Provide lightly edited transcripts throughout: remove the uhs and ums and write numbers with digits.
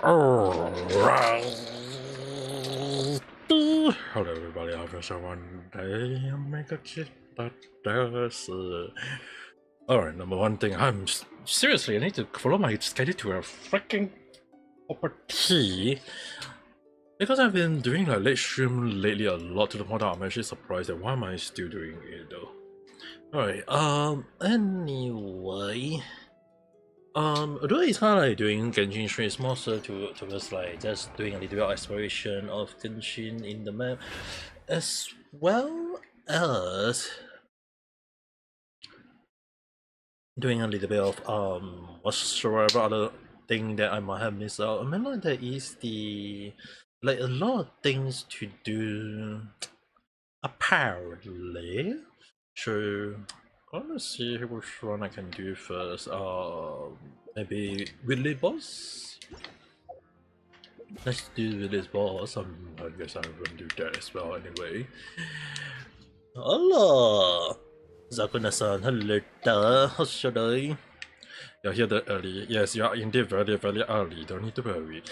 Alright. Hello everybody, Officer One Day Ame Gakita. Alright, number one thing, seriously, I need to follow my schedule to a freaking proper T. Because I've been doing like late stream lately a lot, to the point that I'm actually surprised that why am I still doing it though. Alright, anyway. Although it's kind of like doing Genshin stream, it's more so towards like just doing a little bit of exploration of Genshin in the map, as well as doing a little bit of whatsoever other thing that I might have missed out. I mean, like there is like a lot of things to do apparently. So let's see which one I can do first. Maybe Willy Boss? Let's do Willy's Boss. I guess I'm gonna do that as well anyway. Hello! Zakuna-san, hello there. How's your day? You're here that early. Yes, you are indeed very, very early. Don't need to worry.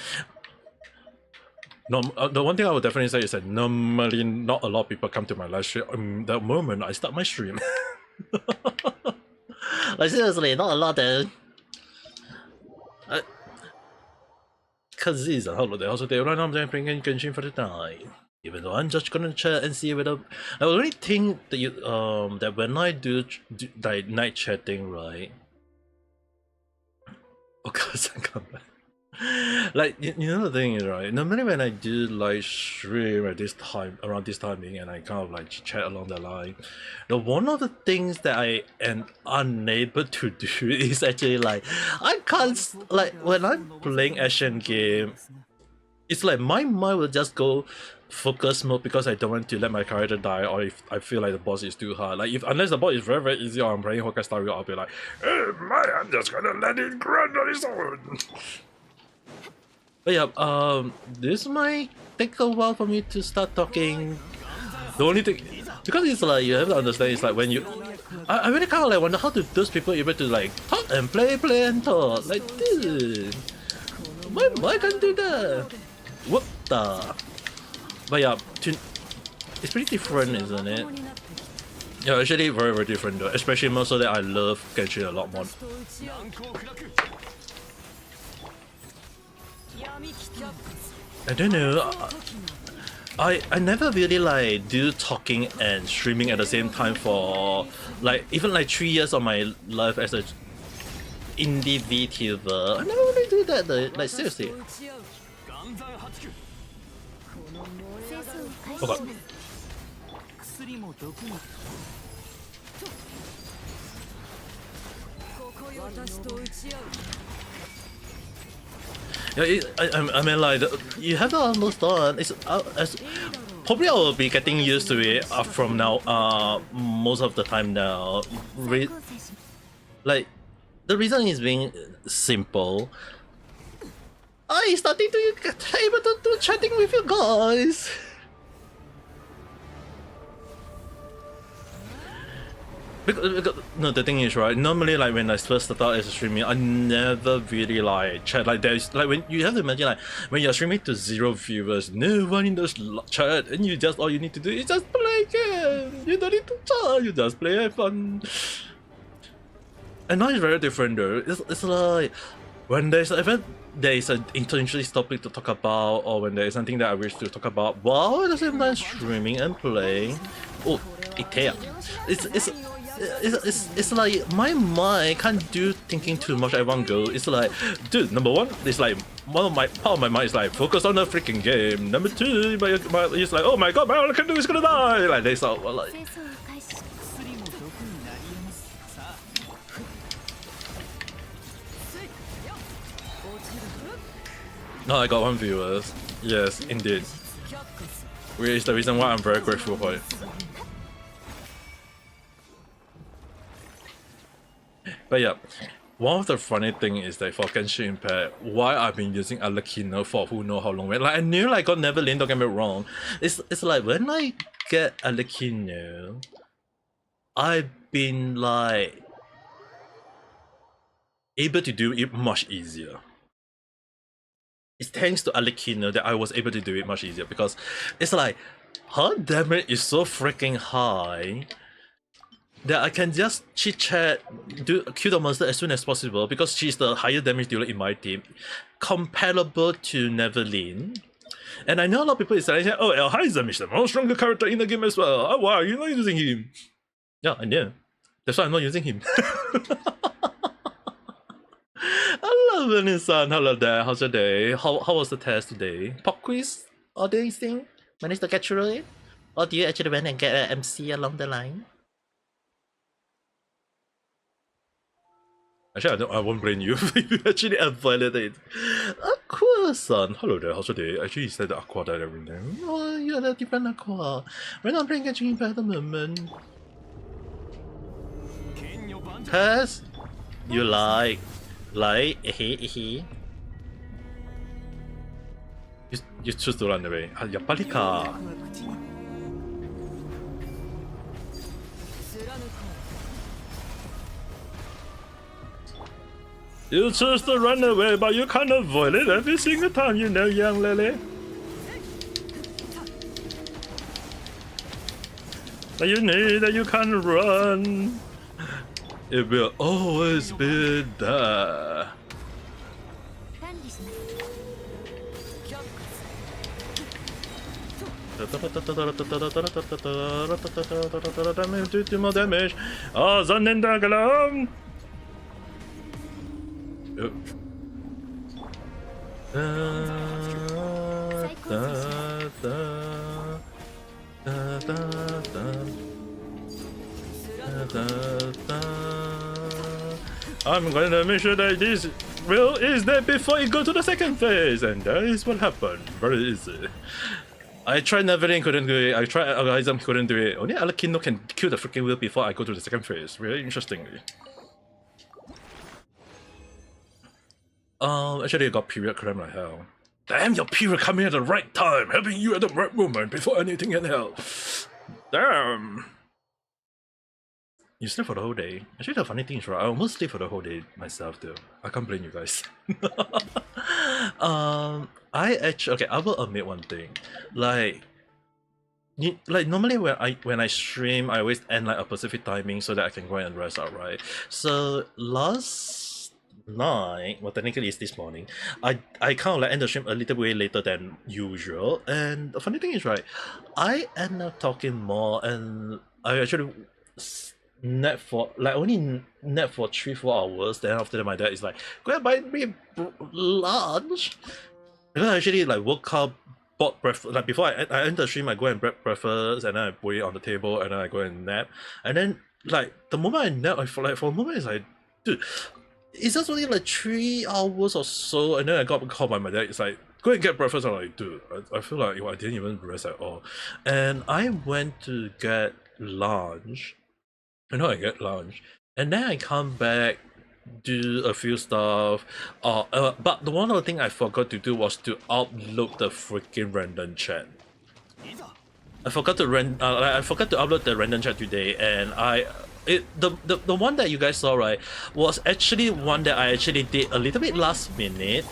No, the one thing I would definitely say is that normally not a lot of people come to my live stream the moment I start my stream. Like seriously, not a lot then. Cause this hello there. Also, right now I'm playing Genshin for the night. Even though I'm just gonna chat and see whether I only think that you that when I do like night chatting, right? Oh god, I come back. Like you know the thing is, right, normally when I do live stream at this time, around this timing, and I kind of like chat along the line, one of the things that I am unable to do is actually like I can't, like when I'm playing action game, it's like my mind will just go focus mode because I don't want to let my character die, or if I feel like the boss is too hard. Like unless the boss is very easy, or I'm playing Hoka style, I'll be like, hey, I'm just gonna let it grind on its own. But yeah, this might take a while for me to start talking. The only thing, because it's like you have to understand, it's like when you, I really kind of like wonder how do those people able to like talk and play and talk. Like, dude, why can't do that? What the? But yeah, it's pretty different, isn't it? Yeah, actually very different though. Especially more so that I love Genshin a lot more. I don't know. I never really like do talking and streaming at the same time for like even like 3 years of my life as a indie VTuber. I never really do that though. Like seriously. Oh god. Yeah, I mean like you have that almost done. It's probably I will be getting used to it from now. Most of the time now. Like the reason is being simple. I starting to get able to do chatting with you guys. Because, no, the thing is, right, normally like when I first started as a streaming, I never really like chat. Like there's like when you have to imagine like when you're streaming to 0 viewers, no one in the chat, and you just all you need to do is just play game. You don't need to chat, you just play fun. And now it's very different though. It's like when there's an event, there is an interesting topic to talk about, or when there is something that I wish to talk about while at the same time streaming and playing. Oh, Ikea. It's like my mind can't do thinking too much at one go. It's like, dude, number one, it's like part of my mind is like focus on the freaking game. Number two, it's like, oh my god, all I can do is gonna die. Like they start like. No, I got 1 viewer. Yes, indeed. Which is the reason why I'm very grateful for it. But yeah, one of the funny thing is that for Genshin Impact, why I've been using Alakino for who know how long. Like I knew like God Neverland, don't get me wrong. It's like when I get Alakino, I've been like able to do it much easier. it's thanks to Alekino that I was able to do it much easier, because it's like her damage is so freaking high that I can just chit chat, kill the monster as soon as possible, because she's the higher damage dealer in my team, comparable to Neverlin. And I know a lot of people is saying, oh, El Heizem is the most stronger character in the game as well. Oh wow, you're not using him. Yeah, I know. That's why I'm not using him. Hello, Vanessa. Hello there. How's your day? How was the test today? Pop quiz? Or do you think managed to get through it? Or do you actually went and get an MC along the line? Actually, I won't blame you if you actually avoided it. Aqua-san, hello there, how's your day? Actually, you said the Aqua died every day. Oh, you're a different Aqua. We're not playing Genshin Impact at the moment. Pass? You like, You choose to run away. Ah, やっぱりか. You choose to run away, but you can't avoid it every single time, you know, young lady. That you need, that you can't run. It will always be there. Do more damage. Oh, 残念だから。I'm gonna make sure that this will is there before you go to the second phase, and that is what happened. Very easy. I tried Neverlin, couldn't do it. I tried Algorithm, couldn't do it. Only Alekino can kill the freaking wheel before I go to the second phase. Really interestingly. Actually, I got period cramp like hell. Damn, your period coming at the right time, helping you at the right moment before anything can help. Damn. You sleep for the whole day. Actually, the funny thing is, right, I almost sleep for the whole day myself, though. I can't blame you guys. Okay, I will admit one thing. Like normally when I stream, I always end like a specific timing so that I can go and rest out, right? So last night, well, technically it's this morning, I kind of like end the stream a little bit later than usual. And the funny thing is, right, I end up talking more, and I actually nap for like only nap for 3-4 hours. Then after that, my dad is like, go and buy me lunch. And I actually like woke up, bought breakfast. Like before I enter the stream, I go and grab breakfast, and then I put it on the table, and then I go and nap. And then like the moment I nap, I feel like for a moment it's like, dude, it's just only like 3 hours or so. And then I got called by my dad. It's like, go and get breakfast. I'm like, dude, I feel like I didn't even rest at all. And I went to get lunch. I get lunch, and then I come back, do a few stuff. But the one other thing I forgot to do was to upload the freaking random chat. I forgot to upload the random chat today, and the one that you guys saw, right, was actually one that I actually did a little bit last minute.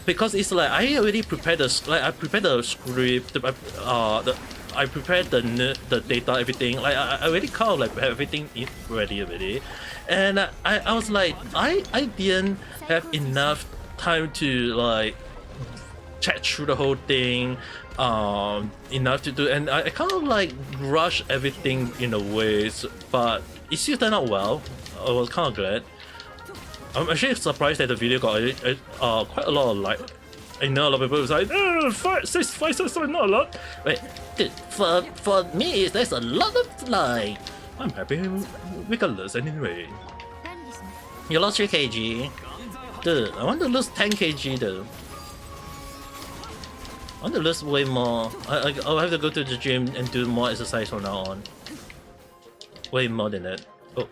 Because it's like I already prepared I prepared the script, I prepared the data, everything. Like I already kind of like have everything ready already, and I was like I didn't have enough time to like chat through the whole thing, enough to do, and I kind of like rush everything in a way, but it still turned out well. I was kind of glad. I'm actually surprised that the video got quite a lot of like. I know a lot of people was like, oh, 5 stars, not a lot. Wait, dude, for me, there's a lot of like. I'm happy regardless anyway. You lost 3 kg. Dude, I want to lose 10 kg though. I want to lose way more. I'll have to go to the gym and do more exercise from now on. Way more than that. Oh.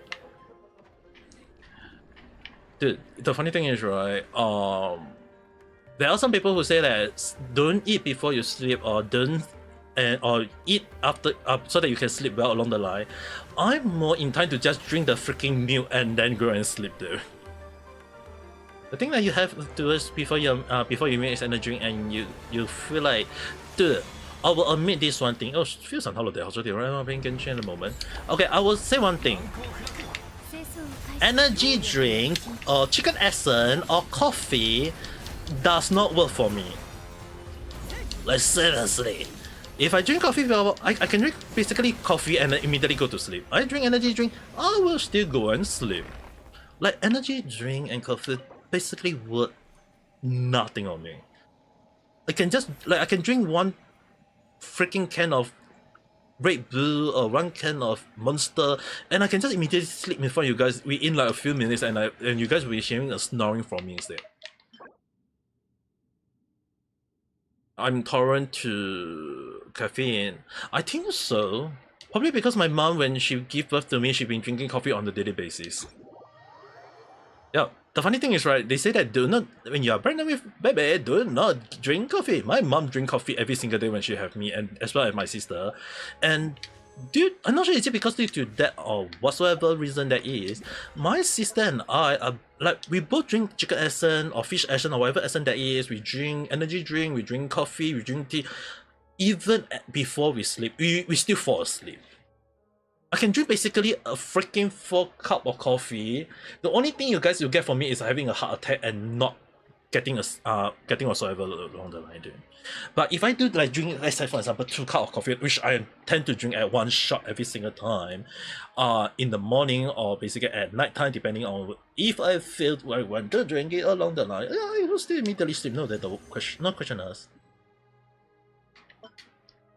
Dude, the funny thing is, right, there are some people who say that don't eat before you sleep, or or eat after so that you can sleep well along the line. I'm more inclined to just drink the freaking milk and then go and sleep though. The thing that you have to do is before you mix energy drink and you feel like, dude, I will admit this one thing. Oh, feels on holiday. I was already right now playing Genshin at the moment. Okay, I will say one thing. Energy drink or chicken essence or coffee does not work for me. Like seriously. If I drink coffee, I can drink basically coffee and then immediately go to sleep. I drink energy drink, I will still go and sleep. Like energy drink and coffee basically work nothing on me. I can drink one freaking can of Red Bull or one can of Monster, and I can just immediately sleep in front of you guys within like a few minutes, and you guys will be hearing a snoring from me instead. I'm tolerant to caffeine. I think so. Probably because my mom, when she gave birth to me, she's been drinking coffee on a daily basis. Yeah. The funny thing is, right, they say that do not, when you're pregnant with baby, do not drink coffee. My mom drink coffee every single day when she have me, and as well as my sister. And dude, I'm not sure is it because due to that or whatsoever reason that is, my sister and I are like, we both drink chicken essence or fish essence or whatever essence that is. We drink energy drink, we drink coffee, we drink tea. Even before we sleep, we still fall asleep. I can drink basically a freaking 4 cup of coffee. The only thing you guys will get from me is having a heart attack and not getting whatsoever along the line, dude. But if I do like drink, let's say for example 2 cup of coffee, which I tend to drink at one shot every single time, in the morning or basically at night time, depending on if I feel I want to drink it along the line, I will still immediately sleep. No, that the question, no question asked.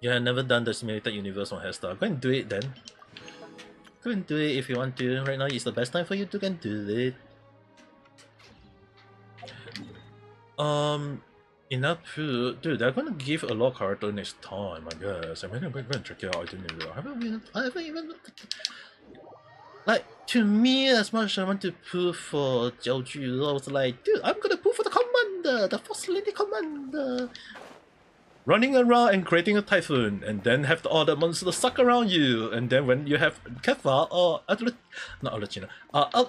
Yeah, I've never done the simulated universe on hairstyle. Go and do it then. Go and do it if you want to. Right now is the best time for you to go and do it. Enough to... Dude, they're gonna give a lot of character next time, I guess. I'm gonna go and check it out. I haven't even... Like, to me, as much as I want to pull for Jiaoju, I was like, dude, I'm gonna pull for the commander! The First Lady Commander! Running around and creating a typhoon, and then have all the monsters suck around you, and then when you have Kefla or not Alucina, a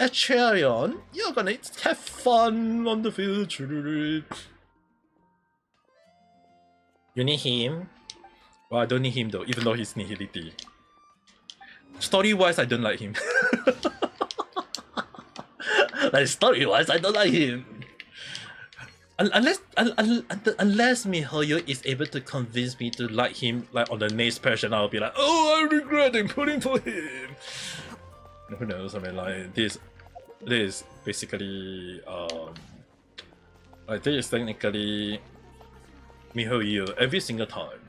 Charion, you're gonna have fun on the field. You need him? Well, I don't need him though, even though he's nihility. Story-wise, I don't like him. Like story-wise, I don't like him. Unless miHoYo is able to convince me to like him like on the next patch, and I'll be like, oh, I'm regretting putting for him. Who knows? I mean, like this is basically like this is technically miHoYo every single time.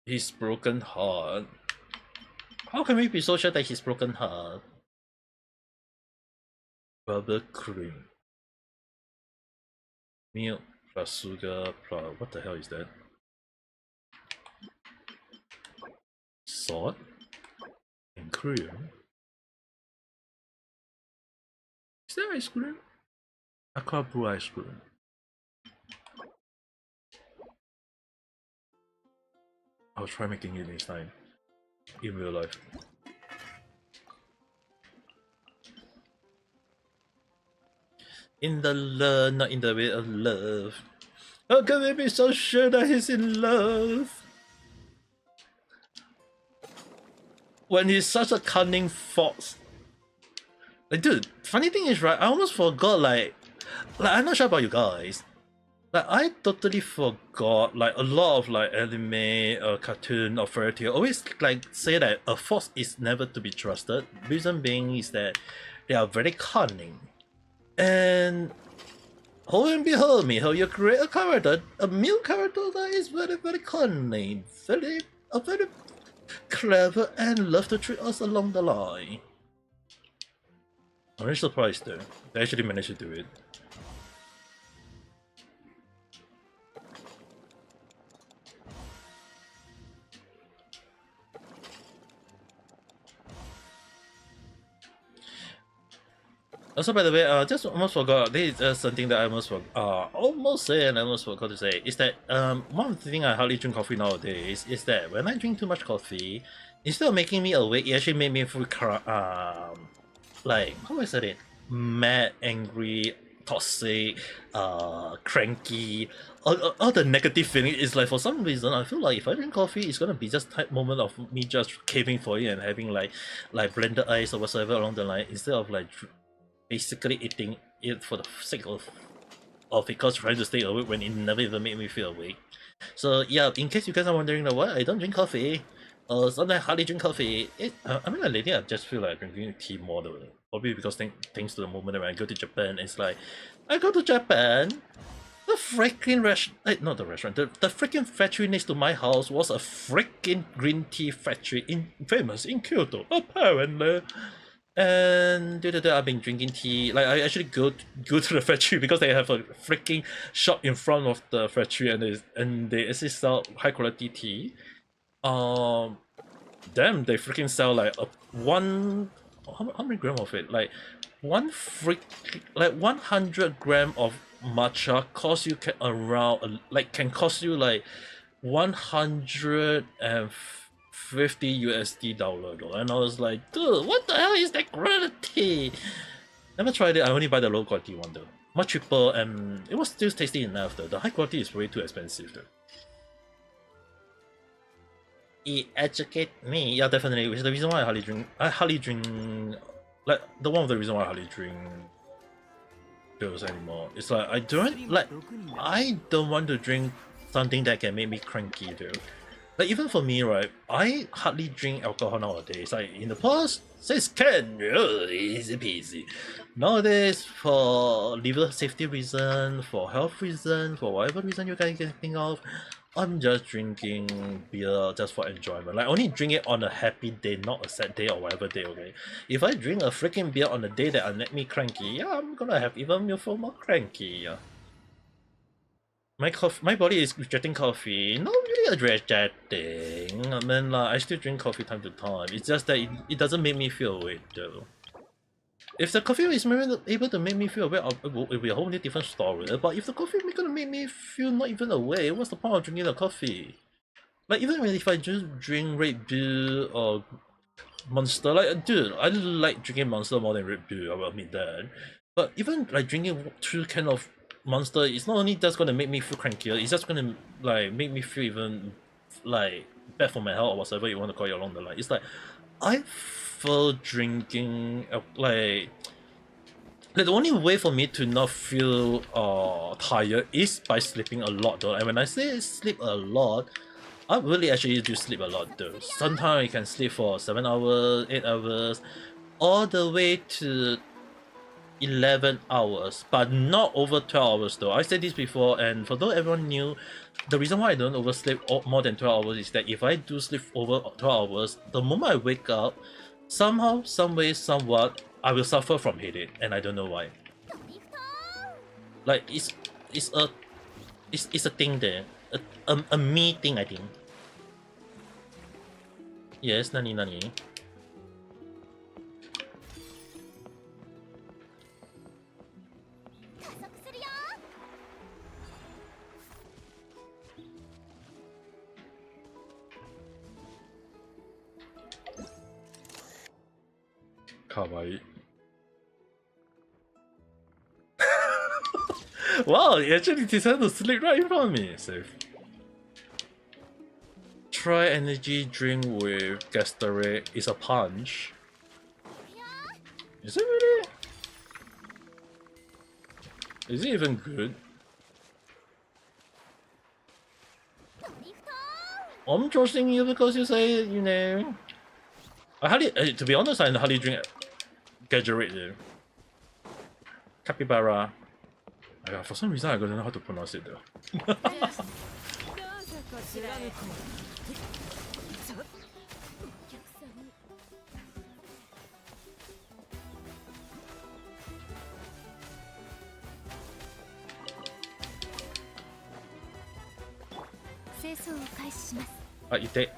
His broken heart. How can we be so sure that he's broken heart? Bubble cream. Milk plus sugar plus... what the hell is that? Salt? And cream? Is there ice cream? Aqua brew ice cream. I'll try making it next time. In real life. In the love, not in the way of love. How can we be so sure that he's in love? When he's such a cunning fox. Like, dude, funny thing is, right, I almost forgot, like I'm not sure about you guys. Like, I totally forgot, like, a lot of, like, anime, cartoon, or fairy tale always, like, say that a fox is never to be trusted. Reason being is that they are very cunning. And, lo and behold, you create a character, a male character that is very, very cunning, very clever, and love to treat us along the line. I'm really surprised, though. They actually managed to do it. Also, by the way, just almost forgot. This is something that I almost said and I almost forgot to say is that one of the things I hardly drink coffee nowadays is that when I drink too much coffee, instead of making me awake, it actually made me feel like how do I say it? Mad, angry, toxic, cranky. All the negative feeling is like for some reason I feel like if I drink coffee, it's gonna be just type moment of me just caving for it and having like blended ice or whatsoever along the line instead of like basically eating it for the sake of because trying to stay awake when it never even made me feel awake. So yeah, in case you guys are wondering like why I don't drink coffee, or sometimes I hardly drink coffee. I mean, like, lately I just feel like drinking tea more though. Probably because thanks to the moment when I go to Japan, it's like I go to Japan, the freaking not the restaurant, the freaking factory next to my house was a freaking green tea factory famous in Kyoto, apparently. And due to that, I've been drinking tea. Like I actually go to the factory because they have a freaking shop in front of the factory, and they actually sell high quality tea. Damn, they freaking sell like a one. How many gram of it? Like 100 gram of matcha cost you around can cost you like 150 USD dollar though, and I was like, dude, what the hell is that quality? Never tried it. I only buy the low quality one though, much cheaper, and it was still tasty enough though. The high quality is way too expensive though. Educate me, yeah, definitely. Which is the reason why I hardly drink. Like one of the reasons why I hardly drink pills anymore. It's like I don't want to drink something that can make me cranky though. Like even for me, right, I hardly drink alcohol nowadays. Like in the past, says can, easy peasy. Nowadays, for liver safety reason, for health reason, for whatever reason you guys can think of, I'm just drinking beer just for enjoyment. Like only drink it on a happy day, not a sad day or whatever day, okay? If I drink a freaking beer on a day that will make me cranky, yeah, I'm gonna have even more cranky, yeah. My body is rejecting coffee. Not really rejecting. I mean, I still drink coffee time to time. It's just that it doesn't make me feel awake though. If the coffee is able to make me feel awake, it'll be a whole different story. But if the coffee is gonna make me feel not even awake, what's the point of drinking the coffee? Like even if I just drink Red Bull or Monster, like dude, I like drinking Monster more than Red Bull. I will admit that. But even like drinking two kind of Monster, it's not only just gonna make me feel crankier, it's just gonna like make me feel even like bad for my health or whatever you want to call it along the line. It's like I feel drinking like the only way for me to not feel tired is by sleeping a lot though. And when I say sleep a lot, I really actually do sleep a lot though. Sometimes I can sleep for 7 hours, 8 hours, all the way to 11 hours, but not over 12 hours though. I said this before, and for though everyone knew, the reason why I don't oversleep more than 12 hours is that if I do sleep over 12 hours, the moment I wake up, somehow, some way, somewhat, I will suffer from headache, and I don't know why. Like it's a thing there, a me thing, I think. Yes, nani. Kawaii. Wow, he actually decided to sleep right in front of me. Safe. Try energy drink with Gatorade is a punch. Is it really? Is it even good? I'm trusting you because you say, you know. I hardly, to be honest, I hardly drink Gatorade though. Capybara. For some reason, I don't know how to pronounce it though. Ah, ite.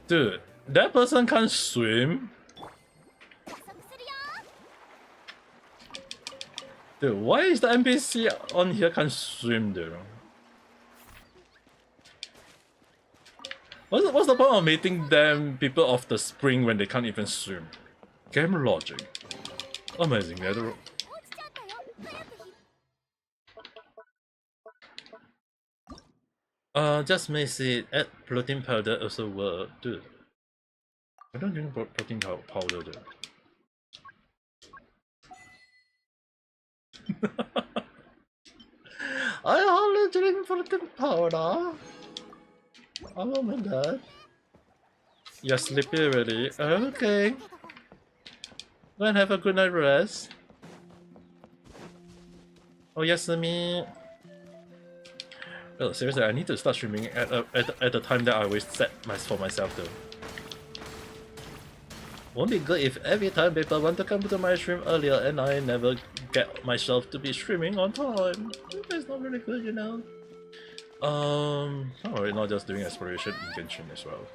Dude, that person can't swim. Dude, why is the NPC on here can't swim though? What's the point of making them people of the spring when they can't even swim? Game logic. Amazing, just miss it. Add protein powder also work. Dude, I don't drink protein powder though. I only drink protein powder. Oh my god. You're sleepy already? Okay. Go and have a good night rest. Oh Yasumi. Oh seriously, I need to start streaming at the time that I always set for myself though. Won't be good if every time people want to come to my stream earlier and I never get myself to be streaming on time. That's not really good, you know. Alright, not just doing exploration in Genshin as well.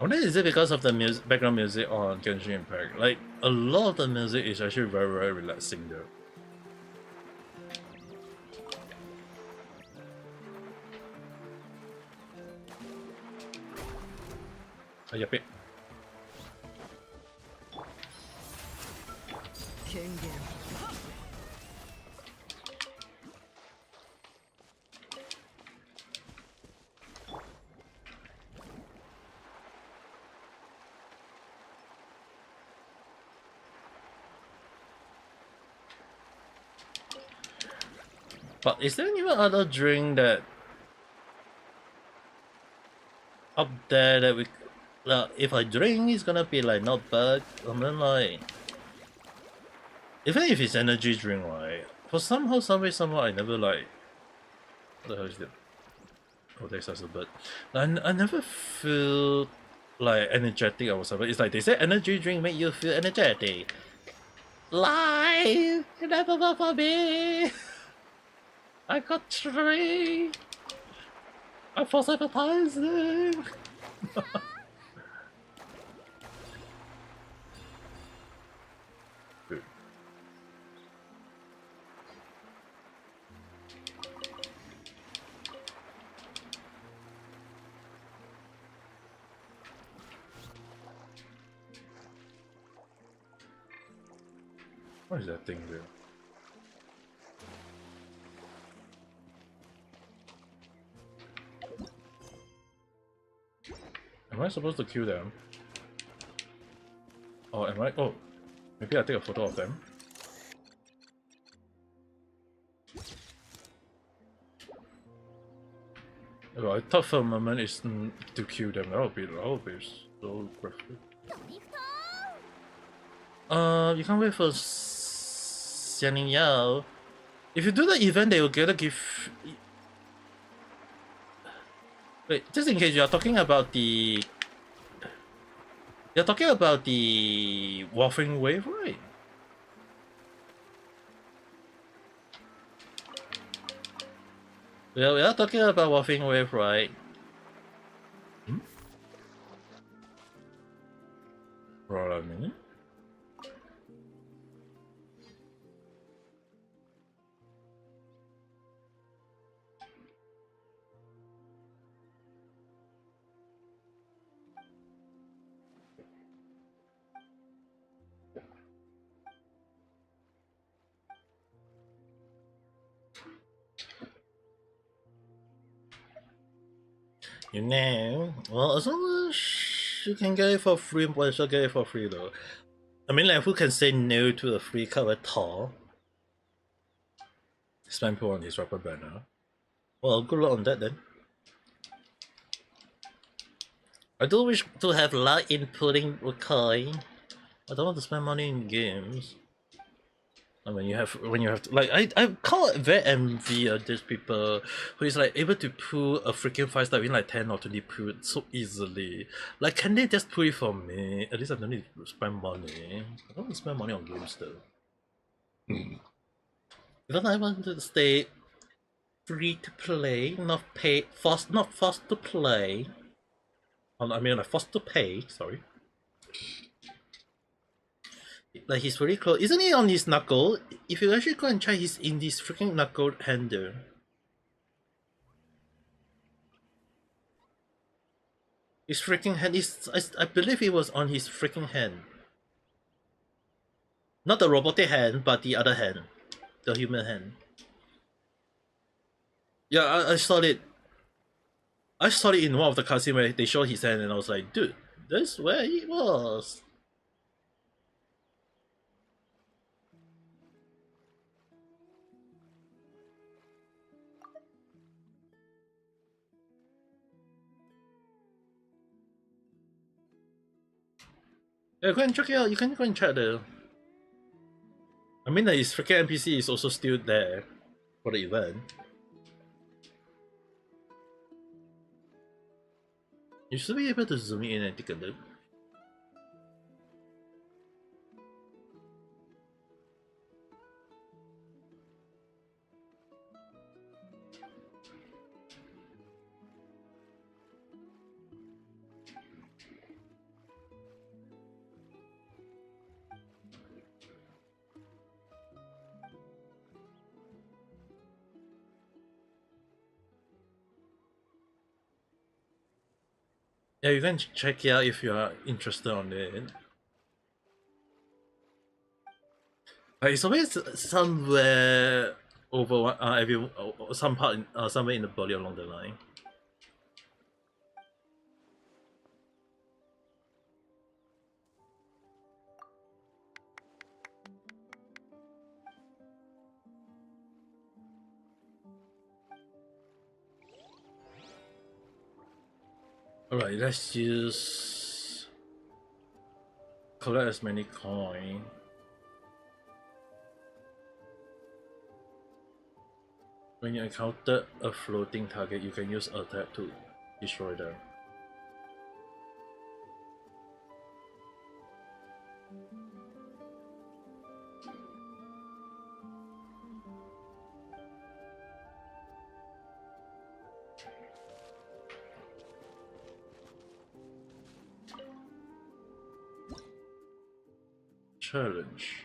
I wonder is it because of the background music on Genshin Impact? Like, a lot of the music is actually very, very relaxing though. Yep. But is there even other drink that up there that we if I drink it's gonna be like not bad? I mean like even if it's energy drink, right? For somehow, some way, somehow I never like what the hell is it? Oh there's also a bird. I never feel like energetic or whatever. It's like they say energy drink make you feel energetic. Lie! It never worked for me! I got 3! I'm false advertising! What is that thing there? Am I supposed to kill them? Or am I? Oh, maybe I take a photo of them. Oh, I thought for a moment it's to kill them. That would be so graphic. You can't wait for Xianing Yao. If you do the event, they will get a gift. Wait, just in case you are talking about the. You're talking about the Waffling Wave, right? We are talking about Waffling Wave, right? Hmm? Roll a minute. You know, well, as long as you can get it for free, why should I get it for free though? I mean, like, who can say no to a free cover tall? Spam on his rubber banner. Well, good luck on that then. I do wish to have luck in putting Wakai. I don't want to spend money in games. And when you have to, like I can't very envy these people who is like able to pull a freaking 5-star in like 10 or 20 pull so easily. Like, can they just pull it for me? At least I don't need to spend money. I don't want to spend money on games though. Because I want to stay free to play, not pay not forced to play. I mean like forced to pay, sorry. Like, he's very close. Isn't he on his knuckle? If you actually go and try, he's in this freaking knuckle handle. His freaking hand is. I believe it was on his freaking hand. Not the robotic hand, but the other hand. The human hand. Yeah, I saw it. I saw it in one of the cutscenes where they showed his hand and I was like, dude, that's where he was. Yeah, go and check it out. You can go and check the. I mean, his freaking NPC is also still there for the event. You should be able to zoom in and take a look. Yeah, you can check it out if you are interested on it. It's always somewhere over some part somewhere in the body along the line. Alright, let's just collect as many coins. When you encounter a floating target, you can use attack to destroy them. Challenge.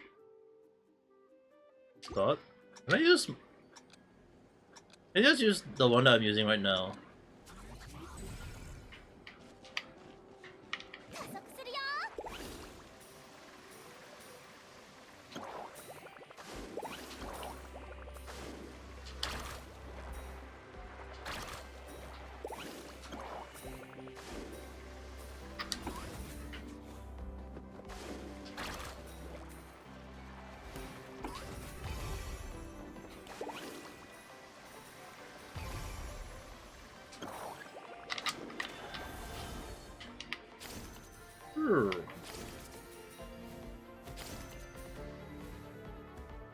Start. Can I just use the one that I'm using right now?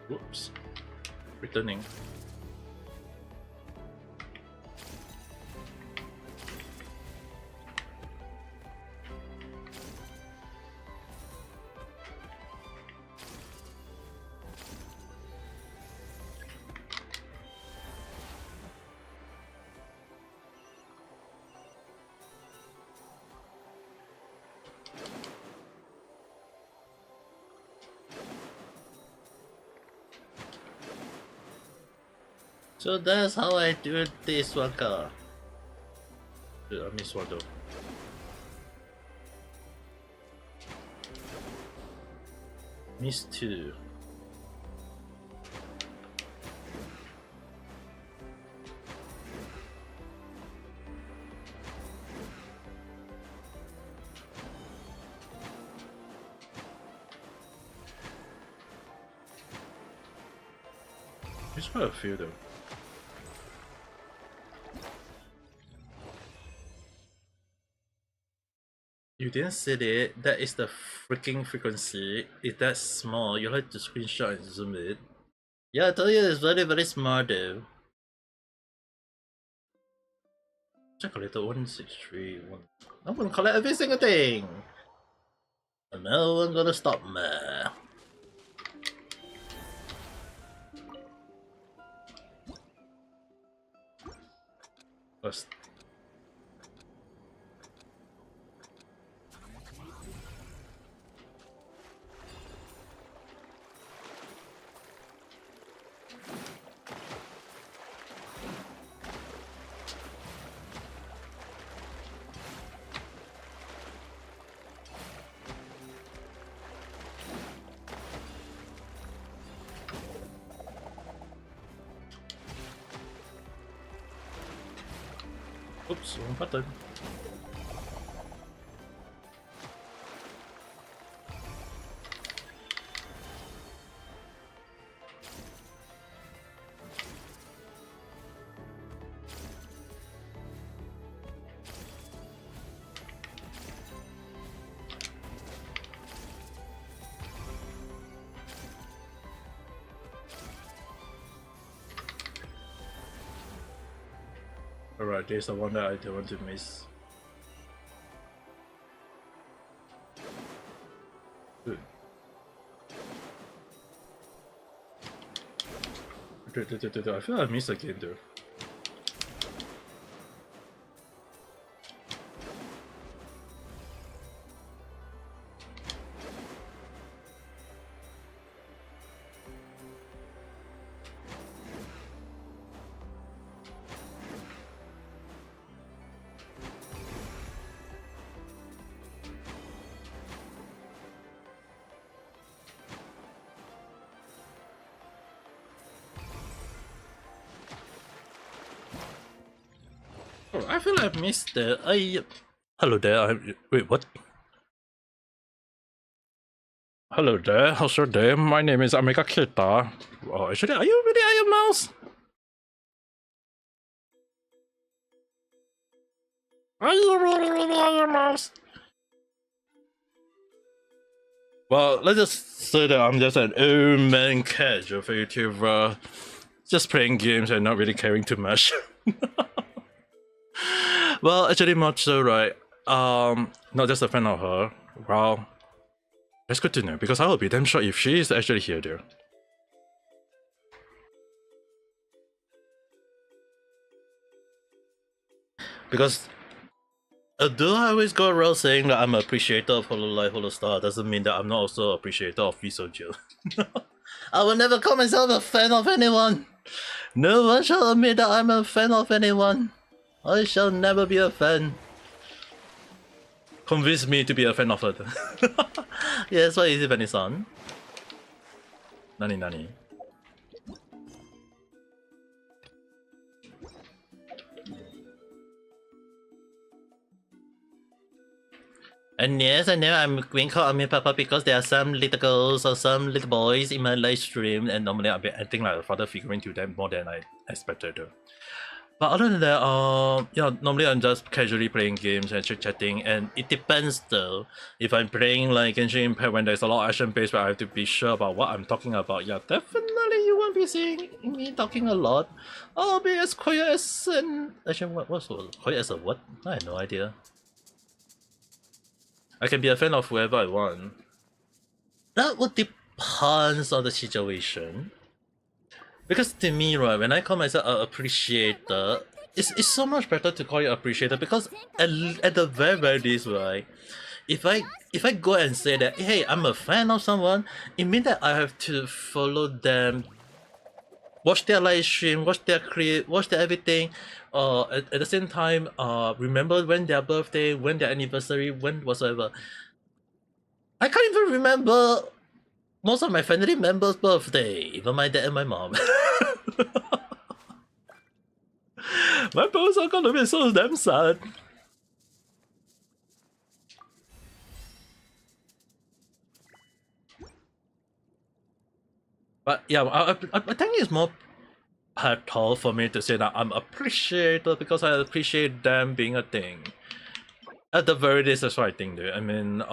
Whoops. Returning. So that's how I do this one car. I missed one though. Missed two. There's quite a few though. you didn't see it, that is the freaking frequency. It's that small. You like to screenshot and zoom it. Yeah, I tell you, it's very, very smart though. Check a little 1631. I'm gonna collect every single thing. And no one gonna stop me. First. Oops, wrong button. Alright, there's the one that I don't want to miss. Good. I feel like I missed again though. Oh, I feel like I missed the. Hello there. Wait, what? Hello there. How's your day? My name is Ame Gakita. Oh, actually, are you really Iron Mouse? Are you really Iron Mouse? Well, let's just say that I'm just an old man casual YouTuber, just playing games and not really caring too much. Well, actually, much so, right? Not just a fan of her. Well, that's good to know because I will be damn sure if she is actually here, there. Because although I always go around saying that I'm an appreciator of Hololive Holostar, doesn't mean that I'm not also an appreciator of Visojo. I will never call myself a fan of anyone. No one shall admit that I'm a fan of anyone. I shall never be a fan. Convince me to be a fan of her. Yes, what is it, Benny-san? Nani. And yes, I know I'm being called Ame Papa because there are some little girls or some little boys in my live stream, and normally I'll be acting like a father figure to them more than I expected to. But other than that, yeah, normally I'm just casually playing games and chit-chatting, and it depends though. If I'm playing like Genshin Impact when there's a lot of action-based where I have to be sure about what I'm talking about, yeah, definitely you won't be seeing me talking a lot. I'll be as quiet as an... Actually, what's quiet as a what? I have no idea. I can be a fan of whoever I want. That would depend on the situation. Because to me, right, when I call myself an appreciator, it's so much better to call you appreciator because at the very least, right, if I go and say that, hey, I'm a fan of someone, it means that I have to follow them, watch their live stream, watch their create, watch their everything, at the same time, remember when their birthday, when their anniversary, when whatsoever. I can't even remember most of my family members' birthday, even my dad and my mom. My parents are gonna be so damn sad. But yeah, I think it's more hard for me to say that I'm appreciated because I appreciate them being a thing. At the very least, that's what I think, dude. I mean,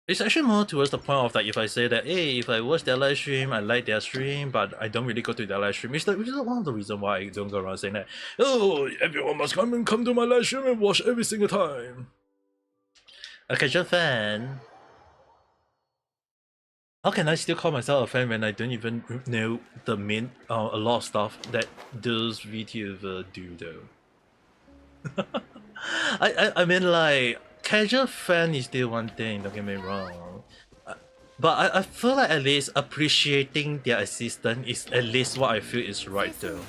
it's actually more towards the point of that if I say that, hey, if I watch their live stream, I like their stream, but I don't really go to their live stream. Which is one of the reasons why I don't go around saying that, oh, everyone must come to my live stream and watch every single time. A casual fan. How can I still call myself a fan when I don't even know the main a lot of stuff that those VTubers do though? I mean, like, casual fan is still one thing, don't get me wrong. But I feel like at least appreciating their assistant is at least what I feel is right though.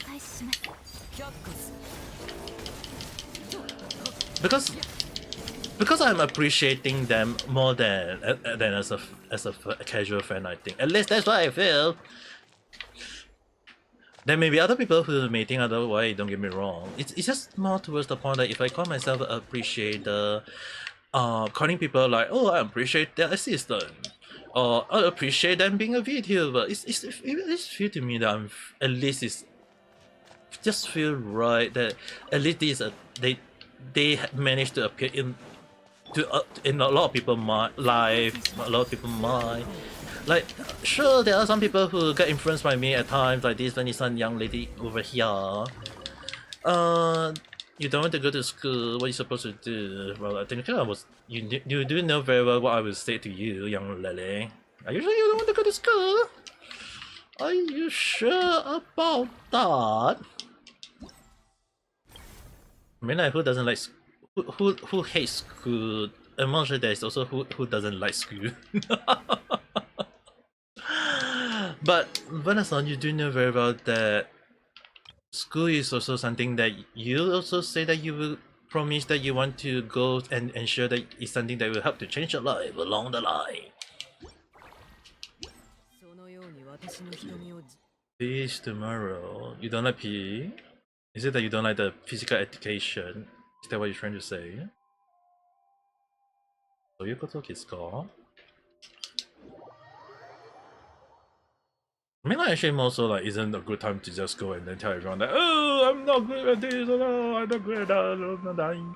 Because I'm appreciating them more than as a casual fan, I think. At least that's what I feel. There may be other people who may think otherwise, don't get me wrong. It's just more towards the point that if I call myself an appreciator, calling people like, oh, I appreciate their assistant, or I appreciate them being a VTuber, it's feel to me that I'm at least it's just feel right that at least this they managed to appear in a lot of people's life, a lot of people's mind. Like, sure, there are some people who get influenced by me at times, like this 20-some young lady over here. You don't want to go to school, what are you supposed to do? Well, I think you do know very well what I will say to you, young lady. Are you sure you don't want to go to school? Are you sure about that? I mean, like, who doesn't like who hates school? I'm not sure there's also who doesn't like school. But Vanessa, you do know very well that school is also something that you also say that you will promise that you want to go and ensure that it's something that will help to change your life along the line. Peace tomorrow. You don't like PE? Is it that you don't like the physical education? Is that what you're trying to say? そういうことですか? I mean, like, actually, more so like, isn't a good time to just go and then tell everyone that, oh, I'm not good at this, or no, I'm not good at that, I'm not dying.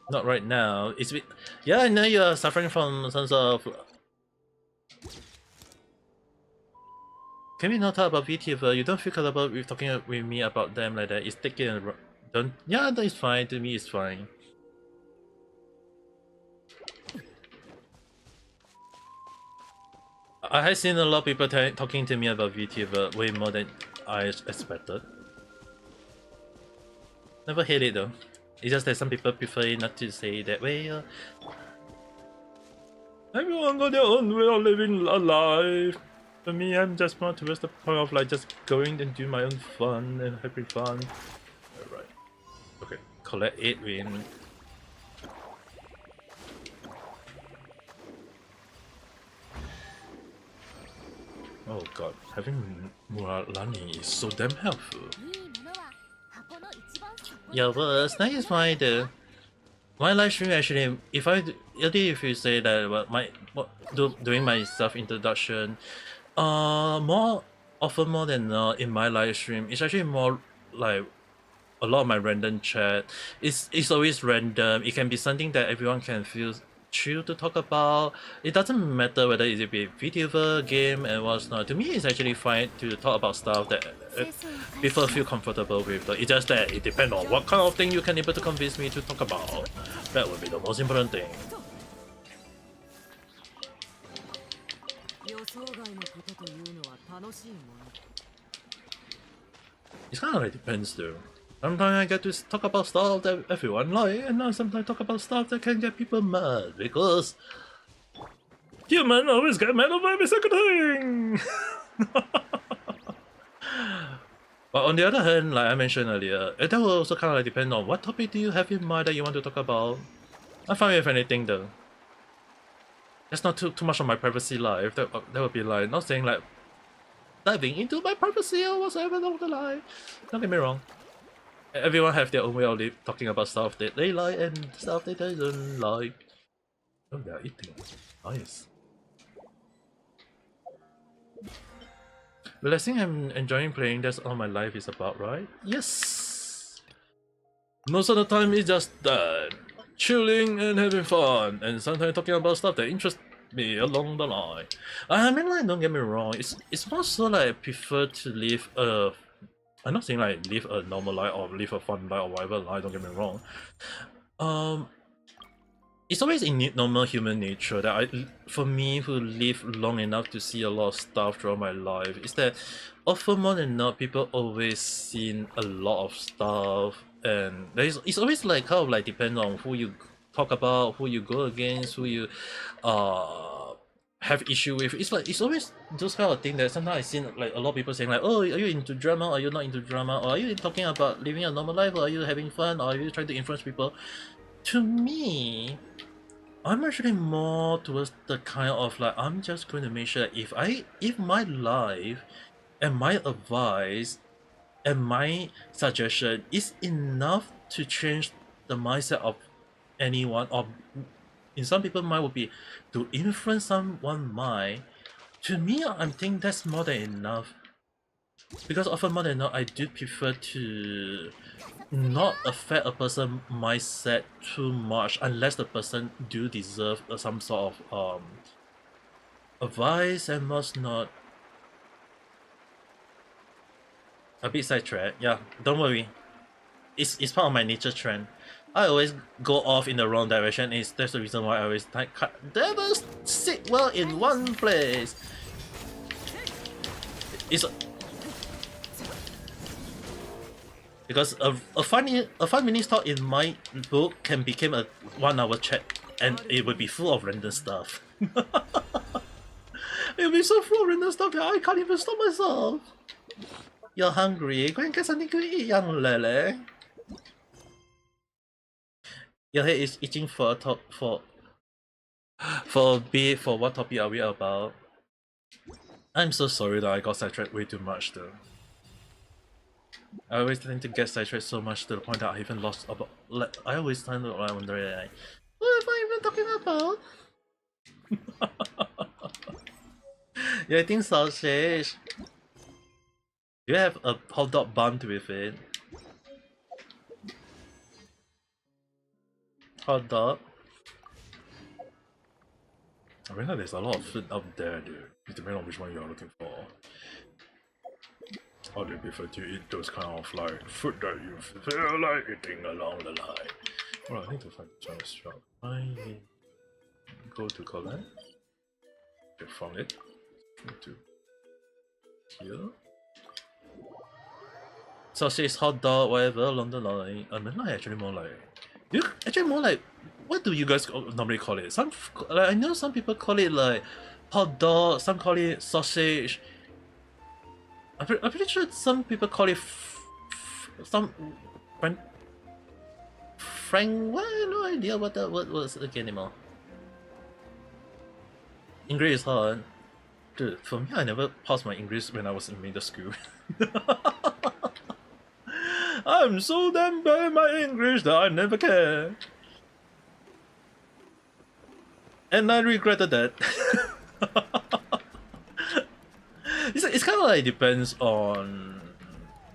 Not right now. It's yeah, I know you are suffering from some sort of. Can we not talk about VTuber? You don't feel comfortable with talking with me about them like that. It's taking don't. Yeah, that is fine. To me, it's fine. I have seen a lot of people talking to me about VTuber way more than I expected. Never hate it though. It's just that some people prefer not to say it that way. Everyone got their own way of living a life. For me, I'm just more towards the point of like just going and doing my own fun and having fun. Alright. Okay, collect 8 win. Oh god, having Muralani is so damn helpful. Yeah, well, it's nice fine though. My live stream actually, if you say that doing my self introduction, more often more than not in my live stream, it's actually more like a lot of my random chat. It's always random. It can be something that everyone can feel chill to talk about. It doesn't matter whether it be VTuber, game, and what's not. To me, it's actually fine to talk about stuff that people feel comfortable with. It's just that it depends on what kind of thing you can able to convince me to talk about. That would be the most important thing. It kind of like depends though. Sometimes I get to talk about stuff that everyone like, and then sometimes talk about stuff that can get people mad because humans always get mad over every single thing. But on the other hand, like I mentioned earlier, that will also kind of like depend on what topic do you have in mind that you want to talk about. I'm fine with anything though. That's not too much of my privacy life. That would be like not saying like diving into my privacy or whatsoever along the line. Don't get me wrong. Everyone have their own way of talking about stuff that they like and stuff they don't like. Oh, they're eating. Nice. Well, I think I'm enjoying playing. That's all my life is about, right? Yes! Most of the time it's just that, chilling and having fun, and sometimes talking about stuff that interests me along the line. I mean, like, don't get me wrong, it's more so like I prefer to live a, I'm not saying like live a normal life or live a fun life or whatever life, don't get me wrong. It's always in normal human nature that for me who live long enough to see a lot of stuff throughout my life, is that often more than not people always seen a lot of stuff, and it's always like kind of like depends on who you talk about, who you go against, who you have issue with. It's like it's always those kind of thing that sometimes I seen like a lot of people saying like, oh, are you into drama, are you not into drama, or are you talking about living a normal life, or are you having fun, or are you trying to influence people? To me, I'm actually more towards the kind of like, I'm just going to make sure if my life and my advice and my suggestion is enough to change the mindset of anyone, or in some people's mind would be to influence someone's mind, to me I think that's more than enough. Because often more than not, I do prefer to not affect a person's mindset too much unless the person do deserve some sort of advice and must not. A bit sidetrack, yeah, don't worry. It's part of my nature trend. I always go off in the wrong direction. That's the reason why I always never sit well in one place. It's because a 5 minute talk in my book can become a 1 hour chat, and it would be full of random stuff. It would be so full of random stuff that I can't even stop myself. You're hungry? Go and get something to eat, young lele. Your head is itching for a top for a bit. For what topic are we about? I'm so sorry that I got sidetracked way too much though. I always tend to get sidetracked so much to the point that I even lost about. Like, I always tend to wonder, like, what am I even talking about? You're eating sausage. Do you have a hot dog bun with it? Hot dog. I realize there's a lot of food out there, dude. It depends on which one you're looking for. Or do you prefer to eat those kind of like food that you feel like eating along the line? Well, I need to find the Chinese shop. I go to collect. Okay, found it. Go to here. Sausage, hot dog, whatever along the line. I mean, like actually more like. You actually more like. What do you guys normally call it? Some like, I know some people call it like hot dog. Some call it sausage. I'm pretty sure some people call it some Frank. Well, I have no idea what that word was again anymore. English is hard. Dude, for me, I never passed my English when I was in middle school. I'm so damn bad at my English that I never cared. And I regretted that. It's kind of like depends on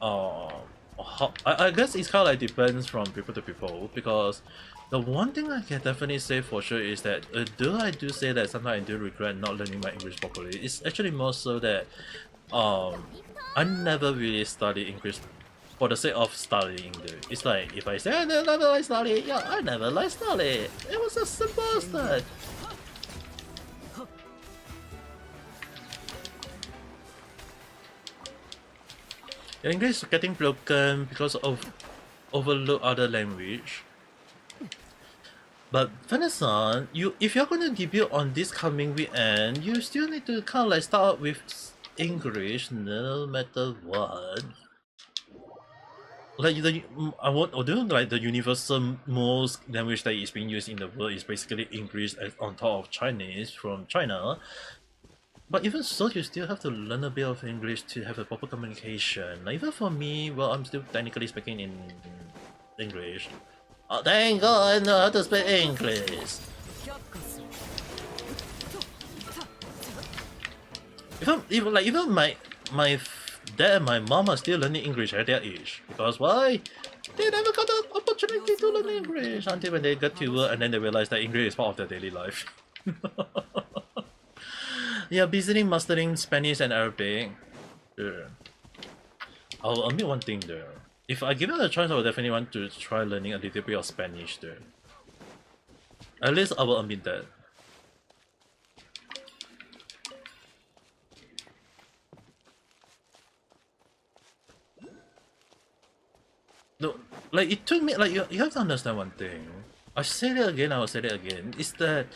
how, I guess it's kind of like depends from people to people, because the one thing I can definitely say for sure is that though I do say that sometimes I do regret not learning my English properly, it's actually more so that I never really studied English for the sake of studying. It's like if I say I never like study, yeah, I never like study. It was as simple as that. Your English is getting broken because of overload other language. But Venison, if you're going to debut on this coming weekend, you still need to kind of like start with English no matter what. Like I want, although like the universal most language that is being used in the world is basically English on top of Chinese from China. But even so, you still have to learn a bit of English to have a proper communication. Like, even for me, well, I'm still technically speaking in English. Oh, thank God I know how to speak English. Even my dad and my mom are still learning English at their age. Because why? They never got the opportunity opportunity to learn English until when they get to work and then they realize that English is part of their daily life. Yeah, busily mastering Spanish and Arabic. Sure. I'll admit one thing though. If I give it a chance, I would definitely want to try learning a little bit of Spanish though. At least I will admit that. No, like it took me, like you have to understand one thing. I said it again, I will say it again. Is that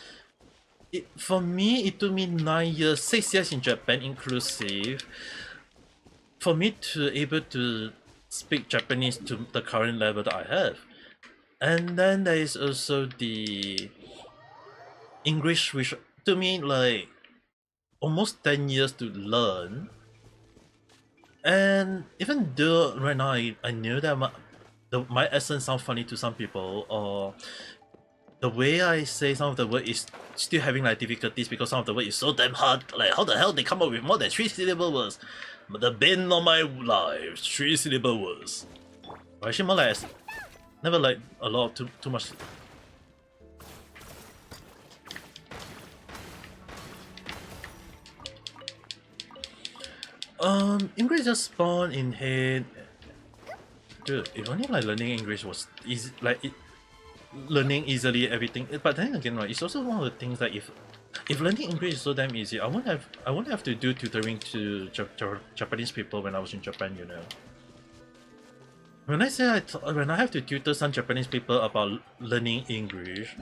for me, it took me 9 years, 6 years in Japan inclusive, for me to able to speak Japanese to the current level that I have. And then there is also the English, which took me like almost 10 years to learn. And even though right now I knew that my accent sounds funny to some people, or the way I say some of the word is still having like difficulties because some of the word is so damn hard. Like how the hell they come up with more than 3-syllable words? But the bane of my life, 3-syllable words. Or actually more like never like a lot of too much. English just spawned in head. Dude, if only like learning English was easy, like learning easily everything. But then again, right, it's also one of the things that if learning English is so damn easy, I won't have to do tutoring to Japanese people when I was in Japan, you know. When I say when I have to tutor some Japanese people about learning English,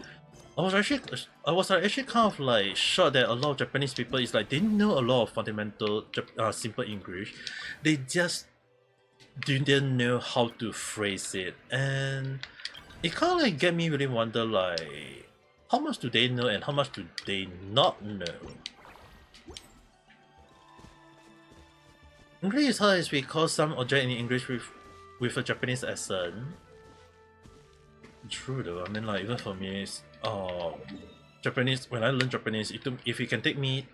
I was actually kind of like shocked that a lot of Japanese people is like they know a lot of fundamental simple English, they just didn't know how to phrase it, and it kind of like get me really wonder like how much do they know and how much do they not know. English is hard is because some object in English with a Japanese accent. True though, I mean like even for me, Japanese, when I learned Japanese, if it can take me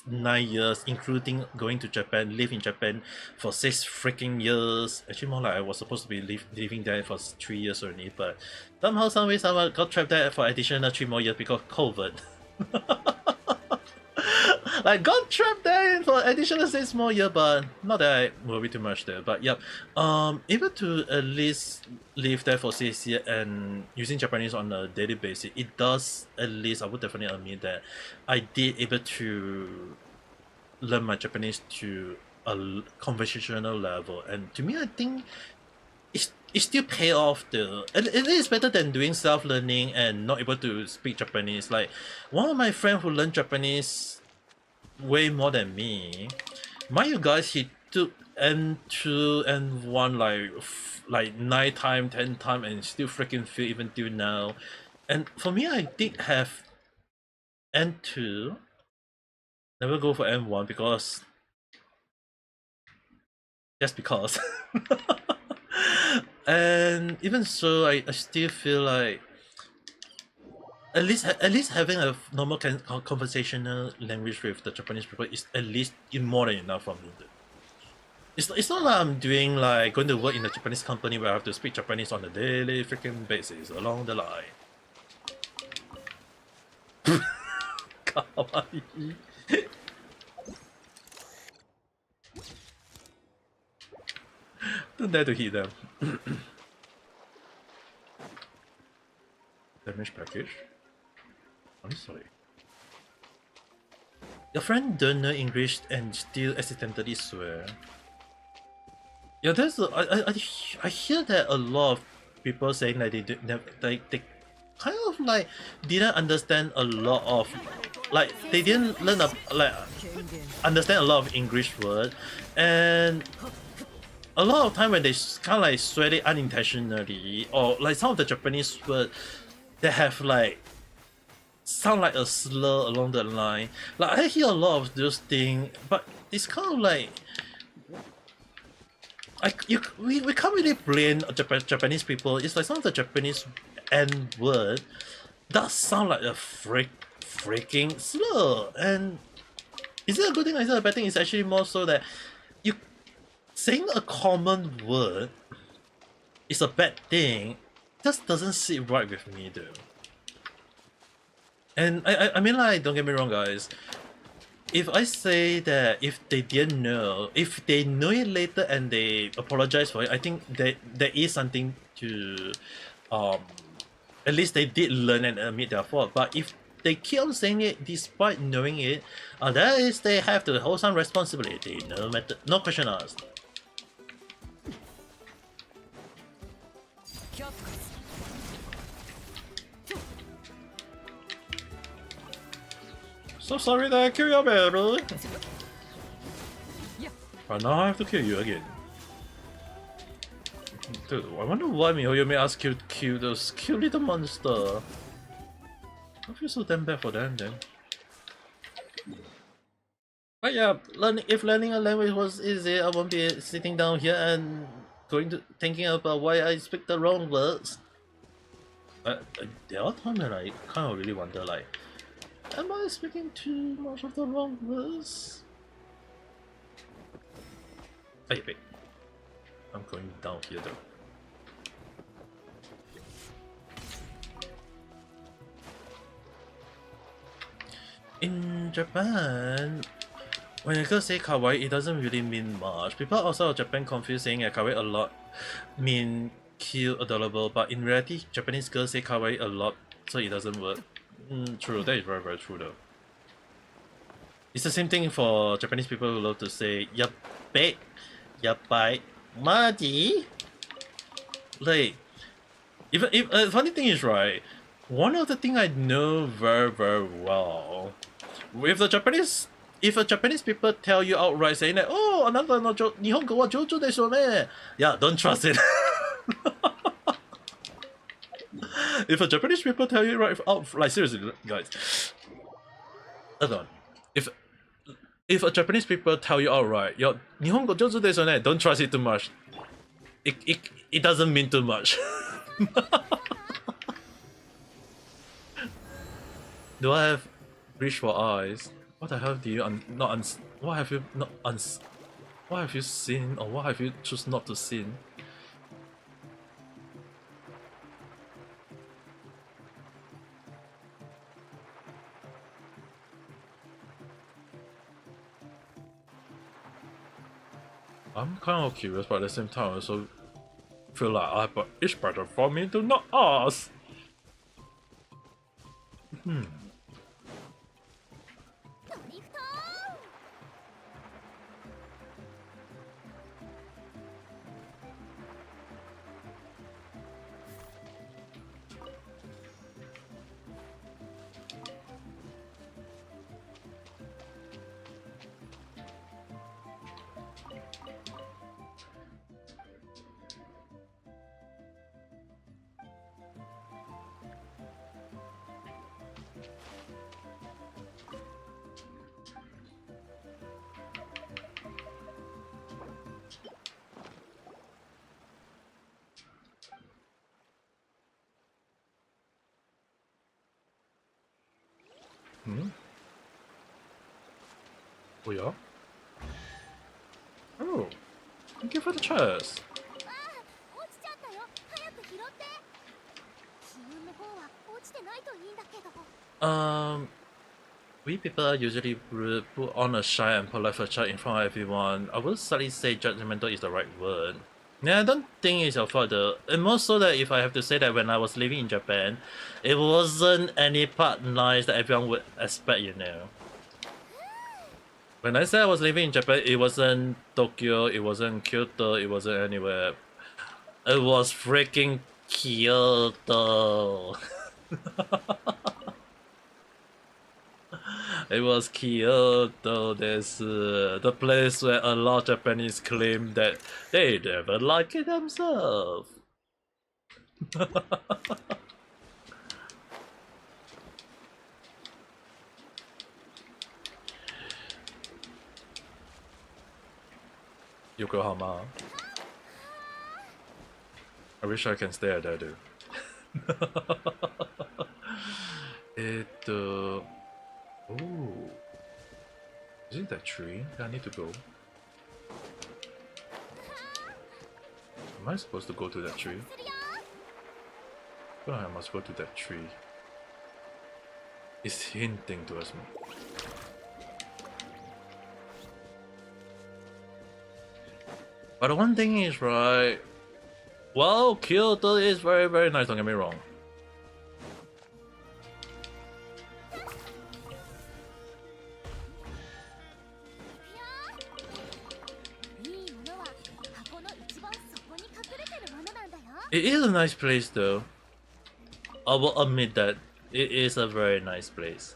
9 years, including going to Japan, live in Japan for 6 freaking years. Actually more like I was supposed to be living there for 3 years only, but somehow, some way, someone got trapped there for additional 3 more years because of COVID. Like got trapped there for additional 6 more years, but not that I worry too much there. But yep, able to at least live there for 6 years and using Japanese on a daily basis, it does at least, I would definitely admit that I did able to learn my Japanese to a conversational level, and to me I think it still pay off though. It is better than doing self-learning and not able to speak Japanese. Like one of my friends who learned Japanese way more than me, mind you guys, he took N2 N1 like 9 times, 10 times, and still freaking fail even till now. And for me, I did have N2, never go for N1 because just because. And even so, I still feel like at least having a normal conversational language with the Japanese people is at least more than enough for me. It's not like I'm doing like going to work in a Japanese company where I have to speak Japanese on a daily freaking basis along the line. Kawaii. Don't dare to hit them. Damage package? I'm sorry. Your friend don't know English and still accidentally swear. Yeah, there's I hear that a lot of people saying that they kind of like didn't understand a lot of, like they didn't learn understand a lot of English word, and a lot of time when they kind of like swear it unintentionally, or like some of the Japanese words that have like sound like a slur along the line. Like I hear a lot of those things, but it's kind of like we can't really blame Japanese people. It's like some of the Japanese N word does sound like a freaking slur. And is it a good thing or is it a bad thing? It's actually more so that you saying a common word it's a bad thing. Just doesn't sit right with me though. And I mean, like, don't get me wrong, guys. If I say that if they didn't know, if they know it later and they apologize for it, I think that there is something to, at least they did learn and admit their fault. But if they keep on saying it despite knowing it, that is they have to hold some responsibility, no matter, no question asked. So sorry that I killed your baby. But now I have to kill you again. Dude, I wonder why Mihoyo made us kill those cute little monster. I feel so damn bad for them then. But yeah, if learning a language was easy, I won't be sitting down here and thinking about why I speak the wrong words. There are times when I kind of really wonder, like, am I speaking too much of the wrong words? Wait. I'm going down here though. In Japan, when a girl say kawaii, it doesn't really mean much. People outside of Japan confuse saying kawaii a lot mean cute, adorable, but in reality, Japanese girls say kawaii a lot, so it doesn't work. True, that is very, very true though. It's the same thing for Japanese people who love to say yappe, yappai, maji. Like, if funny thing is, right, one of the thing I know very, very well, if a Japanese people tell you outright saying that, oh, another no Nihongo wa jojo desho ne, yeah, don't trust it. If a Japanese people tell you right out, like seriously, guys, hold on. If a Japanese people tell you outright, yo, Nihongo jojo desho ne, don't trust it too much. It doesn't mean too much. Do I have reach for eyes? What the hell do you what have you not what have you seen, or what have you choose not to seen? I'm kind of curious, but at the same time I also feel like it's better for me to not ask. Oh yeah? Oh, thank you for the chest. We people are usually put on a shy and polite facade in front of everyone. I would slightly say judgmental is the right word. Yeah, I don't think it's your fault though. And more so that if I have to say that when I was living in Japan, it wasn't any part nice that everyone would expect, you know. When I said I was living in Japan, it wasn't Tokyo, it wasn't Kyoto, it wasn't anywhere. It was freaking Kyoto. It was Kyoto, the place where a lot of Japanese claim that they never like it themselves. Yokohama. I wish I can stay at that dude. Oh, isn't that tree? I need to go. Am I supposed to go to that tree? Oh, I must go to that tree. It's hinting towards me. But the one thing is, right, well, Kyoto is very, very nice, don't get me wrong. It is a nice place though. I will admit that. It is a very nice place.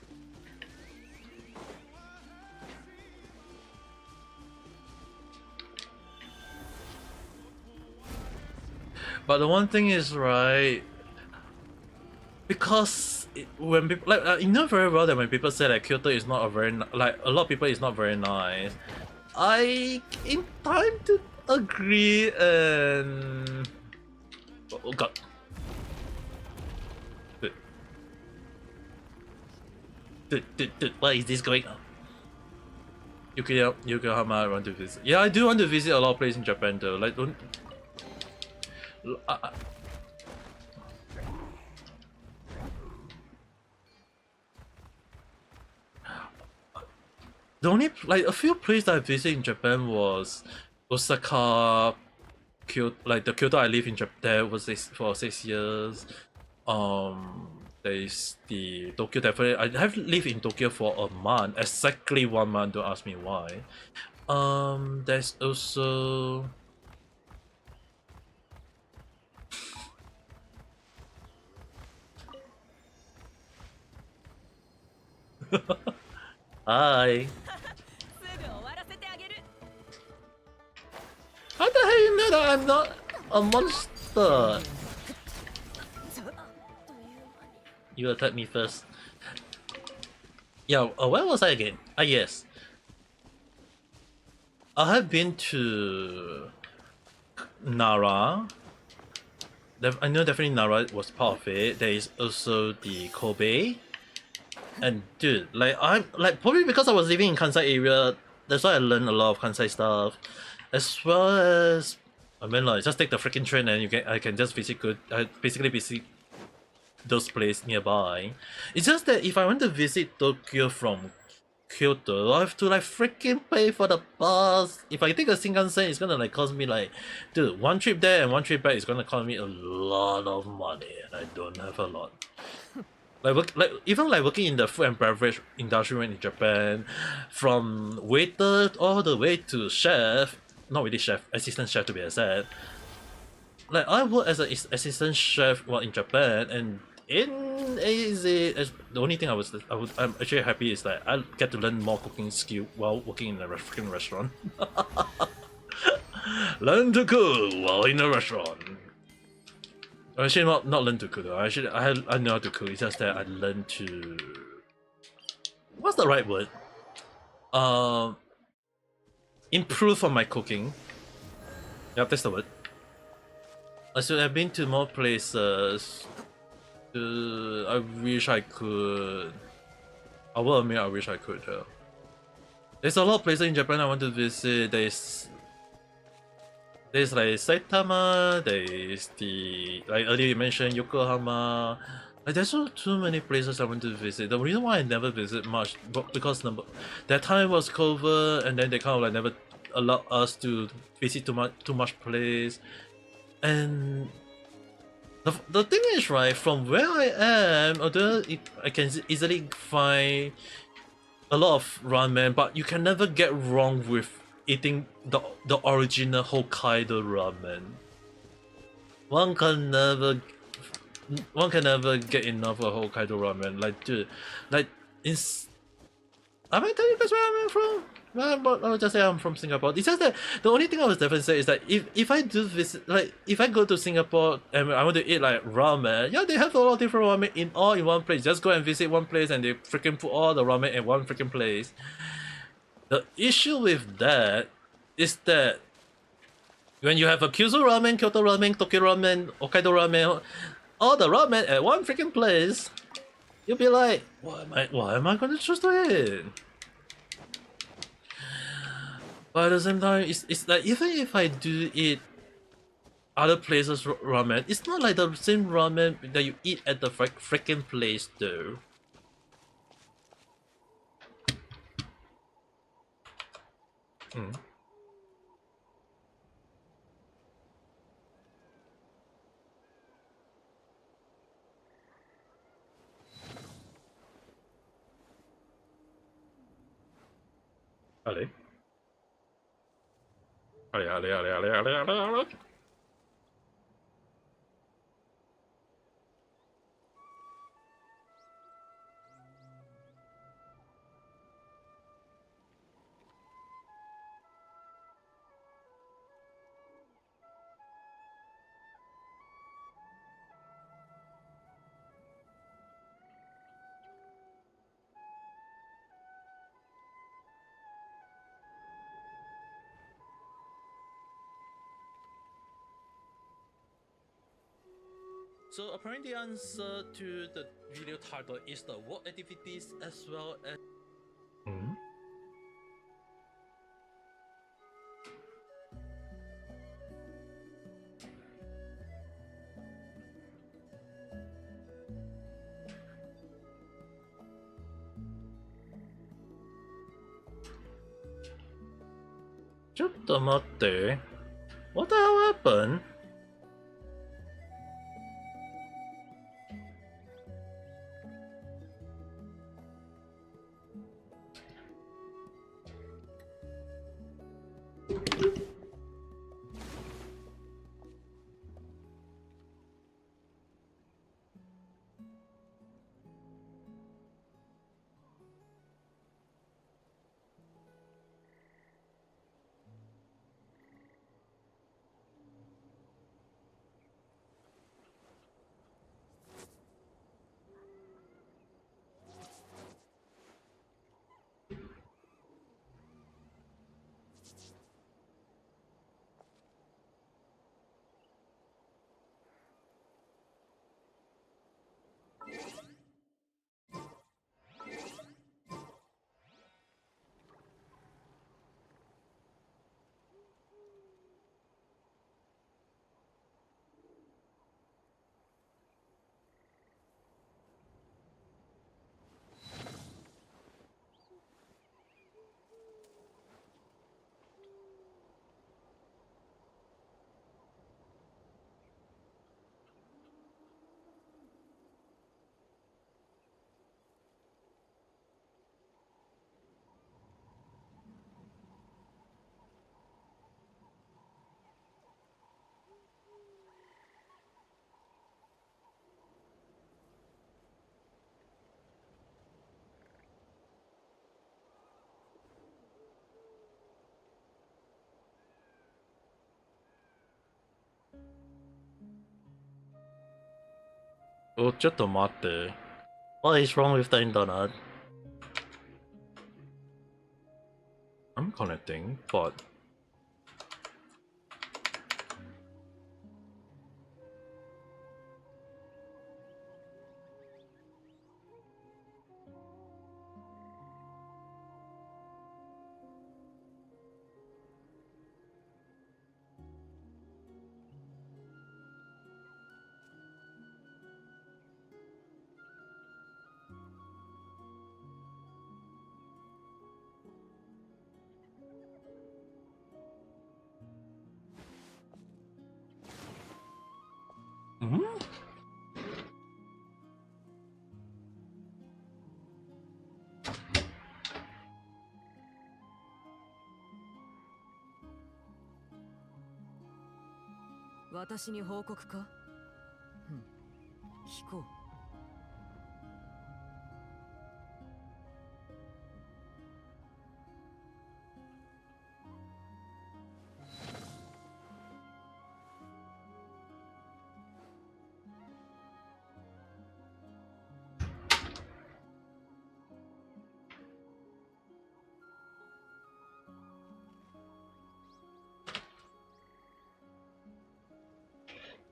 But the one thing is, right, because when people like you know very well that when people say that Kyoto is not a very like a lot of people is not very nice, I in time to agree and oh god. Dude, what is this going on? Yokohama, I want to visit. Yeah, I do want to visit a lot of places in Japan though. Like don't. The only like a few places that I visited in Japan was Osaka, Kyoto. Like the Kyoto I live in Japan there was for 6 years. There's the Tokyo definitely. I have lived in Tokyo for a month, exactly 1 month. Don't ask me why. There's also. Hi. How the hell you know that I'm not a monster? You attacked me first. Yeah, where was I again? Ah, yes. I have been to Nara. I know definitely Nara was part of it. There is also the Kobe. And dude, like I'm like probably because I was living in Kansai area, that's why I learned a lot of Kansai stuff. As well as I mean like just take the freaking train and I can just basically visit those places nearby. It's just that if I want to visit Tokyo from Kyoto, I have to like freaking pay for the bus. If I take a Shinkansen, it's gonna like cost me like, dude, one trip there and one trip back is gonna cost me a lot of money, and I don't have a lot. Even working in the food and beverage industry in Japan, from waiter all the way to chef, not really chef, assistant chef to be exact. Like I work as an assistant chef while in Japan, and in AZ, the only thing I'm actually happy is that I get to learn more cooking skill while working in a freaking restaurant. Learn to cook while in a restaurant. Actually, not learn to cook though. Actually, I know how to cook. It's just that I learned to. What's the right word? Improve on my cooking. Yep, that's the word. I should have been to more places. I wish I could. I will admit, I wish I could. There's a lot of places in Japan I want to visit. There's like Saitama, there's the like earlier you mentioned Yokohama. Like there's so too many places I want to visit. The reason why I never visit much, because that time was COVID, and then they kind of like never allowed us to visit too much place. And the thing is, right, from where I am, although I can easily find a lot of ramen, but you can never get wrong with eating the original Hokkaido ramen. One can never get enough of Hokkaido ramen. Like dude, like am I telling you guys where I'm from? I'll just say I'm from Singapore. It's just that the only thing I was definitely say is that if I do visit, like if I go to Singapore and I want to eat like ramen, yeah, they have a lot of different ramen in one place. Just go and visit one place and they freaking put all the ramen in one freaking place. The issue with that is that when you have a Kyushu ramen, Kyoto ramen, Tokyo ramen, Hokkaido ramen, all the ramen at one freaking place, you'll be like, why am I gonna choose to eat? But at the same time, it's like even if I do eat other places ramen. It's not like the same ramen that you eat at the freaking place, though. Mm. Allez. Allez, allez, allez, allez, allez, allez, allez. So apparently the answer to the video title is the work activities as well as... Mm. ちょっと待って。What the hell happened? Oh, ちょっと待って。What is wrong with the internet? I'm connecting, but... Mm-hmm. 私に報告か？聞こう。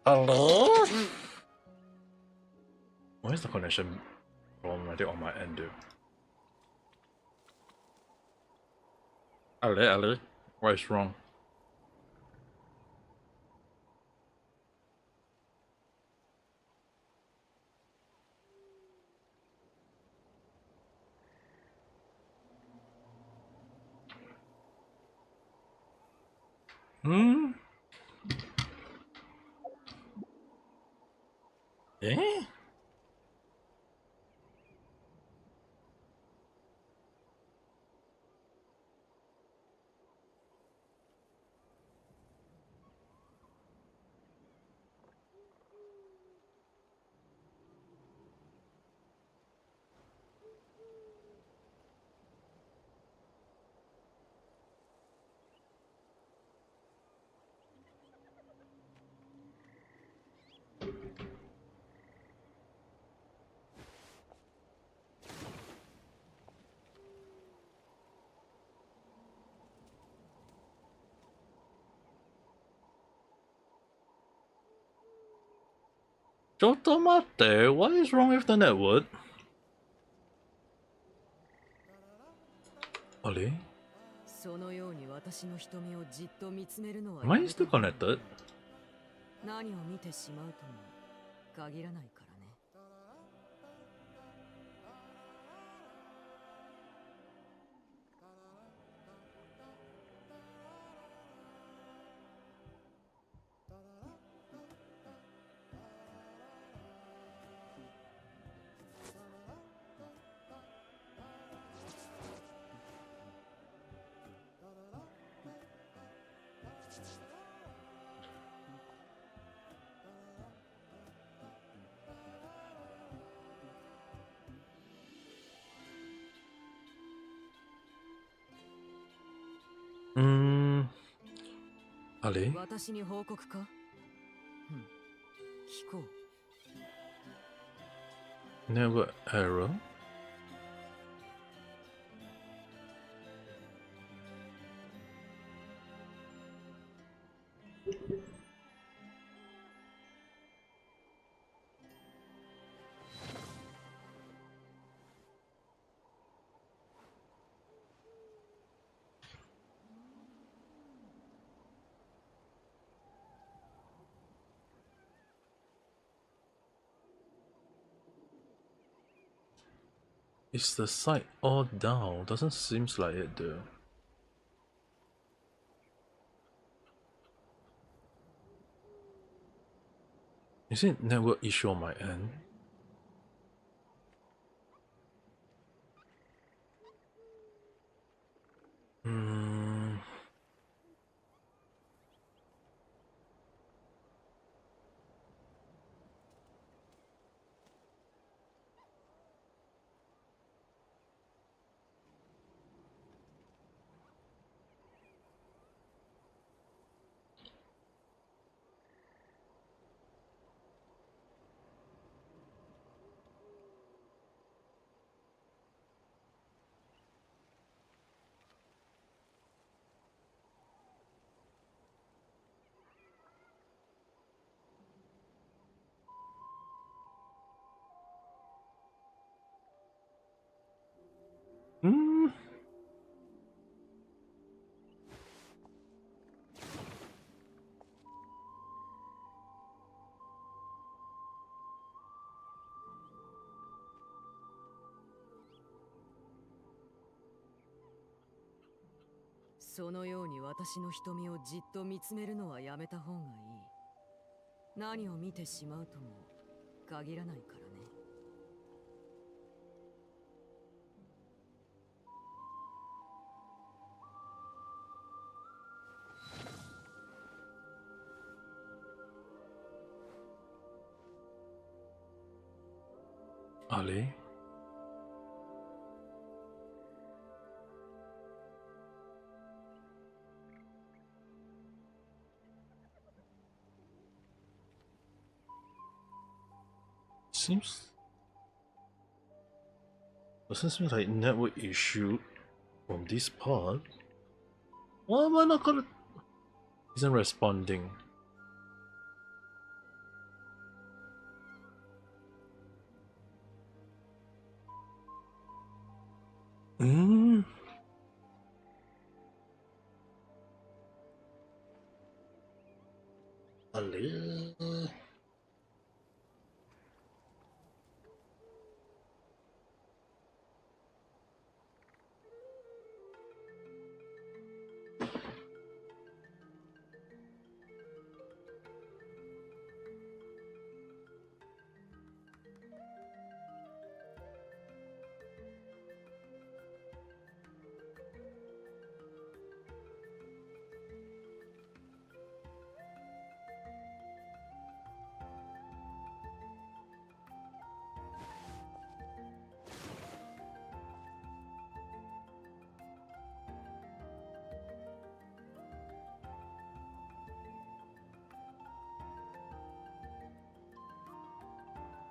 Hello? Why is the connection problematic on my end, dude? Ale, what is wrong? Hmm? Eh? Chotomate, what is wrong with the network? Ali? そのように私の瞳をじっと見つめるのは Am や I めた still 方がいい。 connected? 何を見てしまうとも限らないからね。Ali? 私に報告か？うん、聞こう。 Network error? Is the site all down? Doesn't seem like it though. Is it network issue on my end? Hmm. Hmm. そのように私の瞳をじっと見つめるのはやめた方がいい。何を見てしまうとも限らないからね。Ali? Doesn't seem like network issue from this part. Why am I not gonna... Isn't responding. Hmm. Ali?